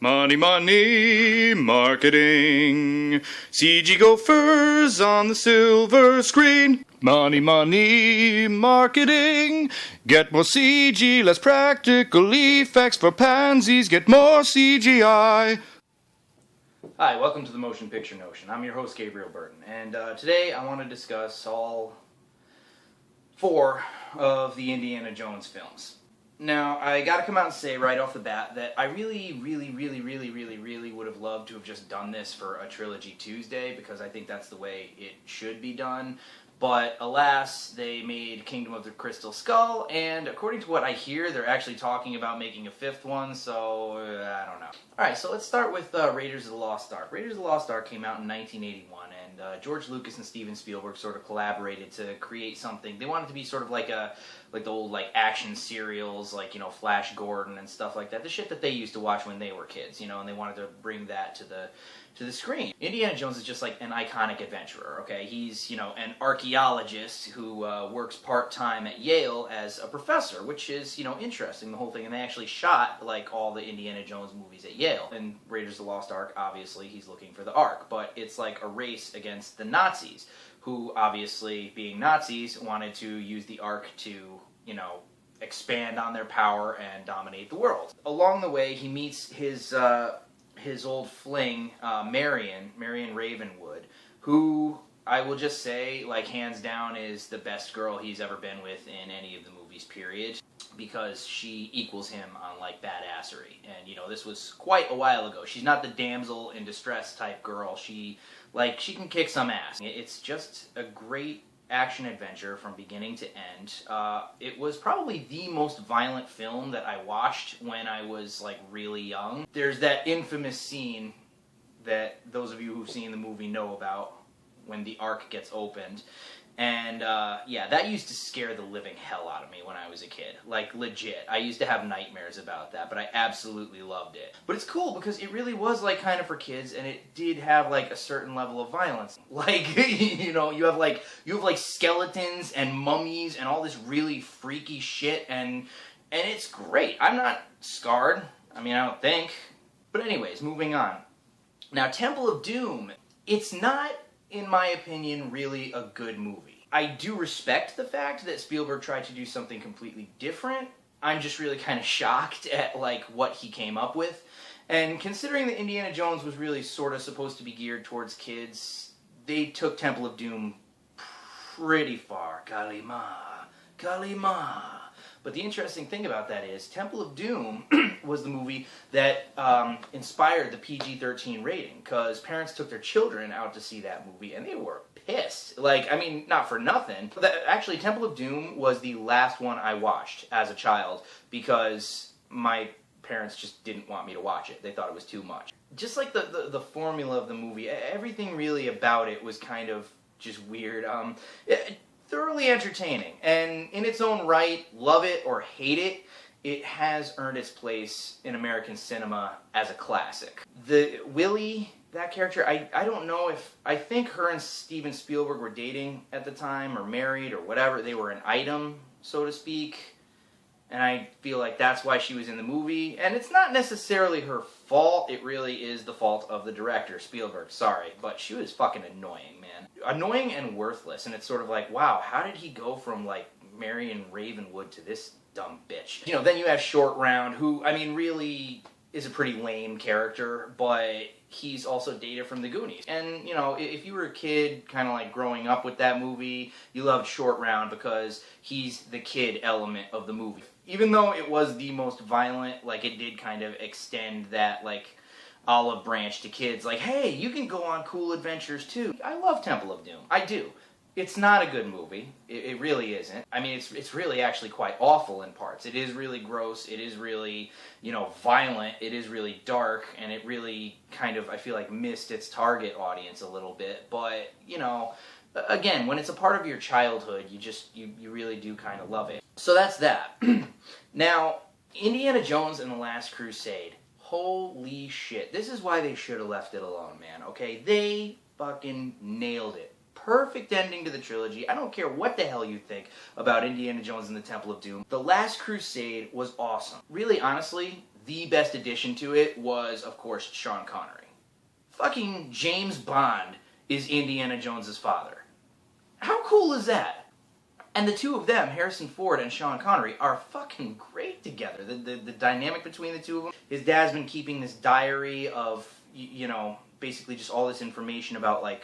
Money, money, marketing. CG gophers on the silver screen. Money, money, marketing. Get more CG, less practical effects for pansies. Get more CGI. Hi, welcome to the Motion Picture Notion. I'm your host, Gabriel Burton, and today I want to discuss all 4 of the Indiana Jones films. Now, I gotta come out and say right off the bat that I really would have loved to have just done this for a Trilogy Tuesday, because I think that's the way it should be done. But alas, they made Kingdom of the Crystal Skull, and according to what I hear, they're actually talking about making a 5th one, so I don't know. Alright, so let's start with Raiders of the Lost Ark. Raiders of the Lost Ark came out in 1981, and George Lucas and Steven Spielberg sort of collaborated to create something. They wanted to be sort of like the old action serials, Flash Gordon and stuff like that. The shit that they used to watch when they were kids, and they wanted to bring that to the screen. Indiana Jones is just like an iconic adventurer, okay? He's, an archaeologist who works part-time at Yale as a professor, which is, interesting, the whole thing. And they actually shot, all the Indiana Jones movies at Yale. And Raiders of the Lost Ark, obviously, he's looking for the Ark. But it's like a race against the Nazis, who, obviously, being Nazis, wanted to use the Ark to, expand on their power and dominate the world. Along the way, he meets his old fling, Marion Ravenwood, who I will just say, hands down, is the best girl he's ever been with in any of the movies, period, because she equals him on, badassery. And, this was quite a while ago. She's not the damsel in distress type girl. She can kick some ass. It's just a great action adventure from beginning to end. It was probably the most violent film that I watched when I was really young. There's that infamous scene that those of you who've seen the movie know about when the Ark gets opened. And yeah, that used to scare the living hell out of me when I was a kid. Legit. I used to have nightmares about that, but I absolutely loved it. But it's cool because it really was kind of for kids, and it did have a certain level of violence. You have skeletons and mummies and all this really freaky shit, and it's great. I'm not scarred. I don't think. But anyways, moving on. Now, Temple of Doom, it's not, in my opinion, really a good movie. I do respect the fact that Spielberg tried to do something completely different. I'm just really kind of shocked at, what he came up with. And considering that Indiana Jones was really sort of supposed to be geared towards kids, they took Temple of Doom pretty far. Kalima. But the interesting thing about that is, Temple of Doom was the movie that inspired the PG-13 rating, because parents took their children out to see that movie, and they were pissed. Not for nothing. Actually, Temple of Doom was the last one I watched as a child, because my parents just didn't want me to watch it. They thought it was too much. Just the formula of the movie, everything really about it was kind of just weird. Thoroughly entertaining, and in its own right, love it or hate it, it has earned its place in American cinema as a classic. The Willie, that character, I don't know if, I think her and Steven Spielberg were dating at the time, or married, or whatever. They were an item, so to speak, and I feel like that's why she was in the movie. And it's not necessarily her fault, it really is the fault of the director, Spielberg, sorry, but she was fucking annoying, man. Annoying and worthless, and it's sort of wow, how did he go from, Marion Ravenwood to this dumb bitch? Then you have Short Round, who, really is a pretty lame character, but he's also Data from the Goonies. And, if you were a kid kind of growing up with that movie, you loved Short Round because he's the kid element of the movie. Even though it was the most violent, it did kind of extend that, olive branch to kids. Hey, you can go on cool adventures too. I love Temple of Doom. I do. It's not a good movie. It really isn't. It's really actually quite awful in parts. It is really gross. It is really, violent. It is really dark. And it really kind of, I feel missed its target audience a little bit. But, again, when it's a part of your childhood, you really do kind of love it. So that's that. Now, Indiana Jones and the Last Crusade. Holy shit. This is why they should have left it alone, man, okay? They fucking nailed it. Perfect ending to the trilogy. I don't care what the hell you think about Indiana Jones and the Temple of Doom. The Last Crusade was awesome. Really, honestly, the best addition to it was, of course, Sean Connery. Fucking James Bond is Indiana Jones's father. How cool is that? And the two of them, Harrison Ford and Sean Connery, are fucking great together. The dynamic between the two of them. His dad's been keeping this diary of, you know, basically just all this information about, like,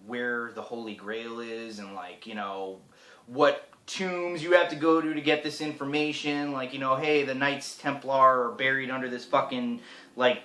where the Holy Grail is and, like, you know, what tombs you have to go to get this information. Like, you know, hey, the Knights Templar are buried under this fucking, like,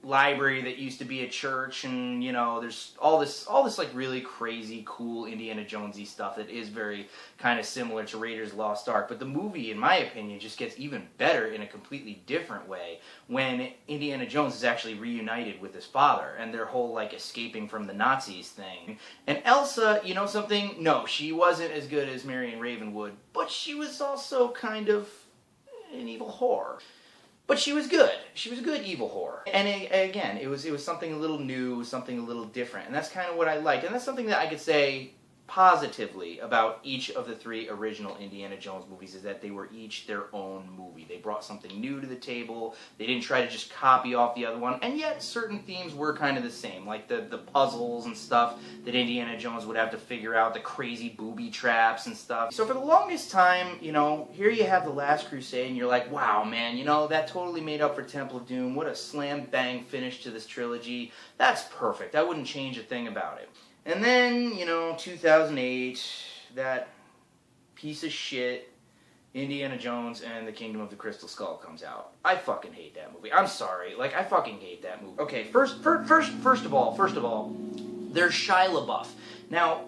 library that used to be a church, and you know, there's all this like really crazy cool Indiana Jonesy stuff that is very kind of similar to Raiders Lost Ark. But the movie, in my opinion, just gets even better in a completely different way when Indiana Jones is actually reunited with his father and their whole like escaping from the Nazis thing. And Elsa, you know something? No, she wasn't as good as Marion Ravenwood, but she was also kind of an evil whore. But she was good. She was a good evil whore. And again, it was something a little new, something a little different. And that's kind of what I liked. And that's something that I could say positively about each of the three original Indiana Jones movies, is that they were each their own movie. They brought something new to the table. They didn't try to just copy off the other one. And yet, certain themes were kind of the same, like the puzzles and stuff that Indiana Jones would have to figure out, the crazy booby traps and stuff. So for the longest time, you know, here you have The Last Crusade, and you're like, wow, man, you know, that totally made up for Temple of Doom. What a slam-bang finish to this trilogy. That's perfect. I wouldn't change a thing about it. And then, you know, 2008, that piece of shit, Indiana Jones and the Kingdom of the Crystal Skull comes out. I fucking hate that movie. I'm sorry. Like, I fucking hate that movie. Okay, first of all, there's Shia LaBeouf. Now,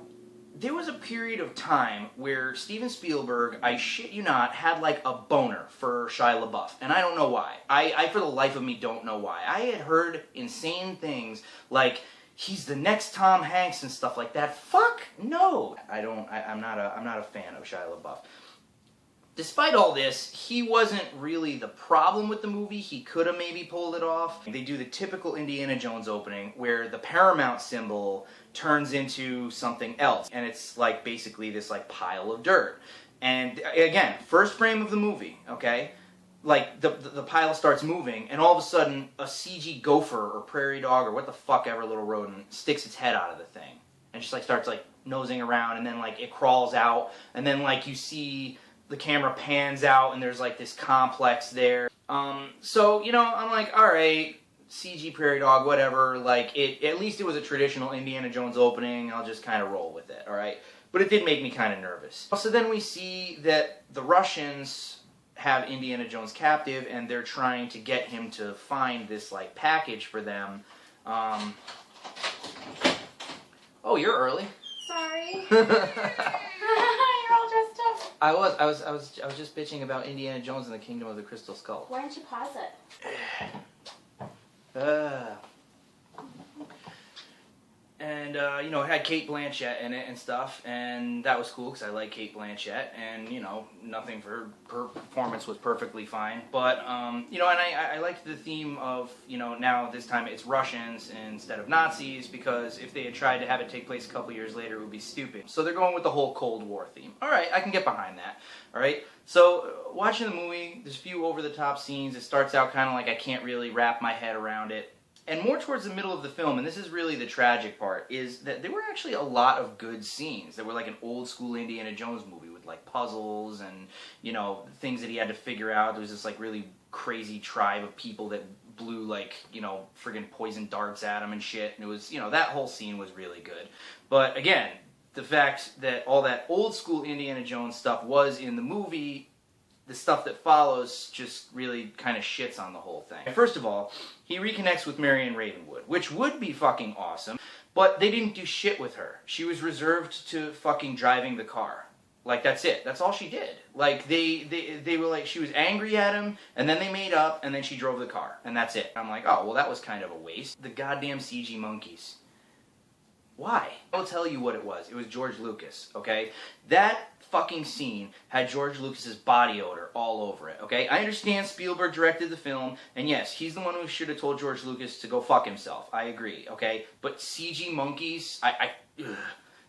there was a period of time where Steven Spielberg, I shit you not, had like a boner for Shia LaBeouf. And I don't know why. I for the life of me don't know why. I had heard insane things like, he's the next Tom Hanks and stuff like that. Fuck no. I'm not a fan of Shia LaBeouf. Despite all this, he wasn't really the problem with the movie. He could have maybe pulled it off. They do the typical Indiana Jones opening where the Paramount symbol turns into something else. And it's like basically this like pile of dirt. And again, first frame of the movie, okay? Like, the pile starts moving, and all of a sudden, a CG gopher or prairie dog or what the fuck ever little rodent sticks its head out of the thing. And just, like, starts, like, nosing around, and then, like, it crawls out, and then, like, you see the camera pans out, and there's, like, this complex there. So, you know, I'm like, alright, CG prairie dog, whatever, like, at least it was a traditional Indiana Jones opening, I'll just kind of roll with it, alright? But it did make me kind of nervous. So then we see that the Russians have Indiana Jones captive, and they're trying to get him to find this like package for them. Oh, you're early. Sorry. You're all dressed up. I was just bitching about Indiana Jones and the Kingdom of the Crystal Skull. Why don't you pause it? And, you know, it had Cate Blanchett in it and stuff, and that was cool, because I like Cate Blanchett, and, you know, nothing for her performance was perfectly fine, but, you know, and I liked the theme of, you know, now this time it's Russians instead of Nazis, because if they had tried to have it take place a couple years later, it would be stupid. So they're going with the whole Cold War theme. Alright, I can get behind that, alright? So, watching the movie, there's a few over-the-top scenes. It starts out kind of like I can't really wrap my head around it. And more towards the middle of the film, and this is really the tragic part, is that there were actually a lot of good scenes that were like an old-school Indiana Jones movie with like puzzles and, you know, things that he had to figure out. There was this like really crazy tribe of people that blew like, you know, friggin' poison darts at him and shit. And it was, you know, that whole scene was really good. But again, the fact that all that old-school Indiana Jones stuff was in the movie, the stuff that follows just really kind of shits on the whole thing. First of all, he reconnects with Marion Ravenwood, which would be fucking awesome, but they didn't do shit with her. She was reserved to fucking driving the car. Like, that's it. That's all she did. Like, they were like, she was angry at him, and then they made up, and then she drove the car, and that's it. I'm like, oh, well, that was kind of a waste. The goddamn CG monkeys. Why? I'll tell you what it was. It was George Lucas, okay? That fucking scene had George Lucas's body odor all over it, okay? I understand Spielberg directed the film, and yes, he's the one who should have told George Lucas to go fuck himself. I agree, okay? But CG monkeys, ugh.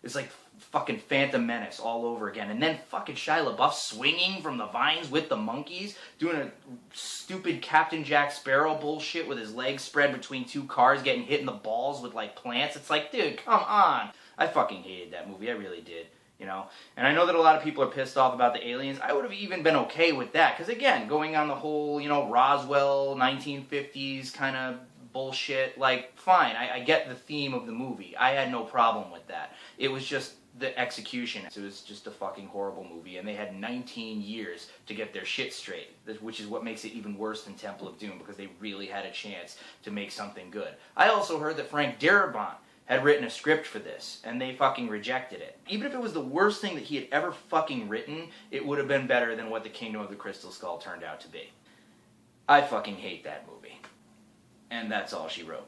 It's like fucking Phantom Menace all over again. And then fucking Shia LaBeouf swinging from the vines with the monkeys, doing a stupid Captain Jack Sparrow bullshit with his legs spread between two cars, getting hit in the balls with like plants. It's like, dude, come on. I fucking hated that movie. I really did. You know, and I know that a lot of people are pissed off about the aliens. I would have even been okay with that, because again, going on the whole, you know, Roswell 1950s kind of bullshit, like, fine, I get the theme of the movie. I had no problem with that. It was just the execution. It was just a fucking horrible movie, and they had 19 years to get their shit straight, which is what makes it even worse than Temple of Doom, because they really had a chance to make something good. I also heard that Frank Darabont had written a script for this, and they fucking rejected it. Even if it was the worst thing that he had ever fucking written, it would have been better than what the Kingdom of the Crystal Skull turned out to be. I fucking hate that movie. And that's all she wrote.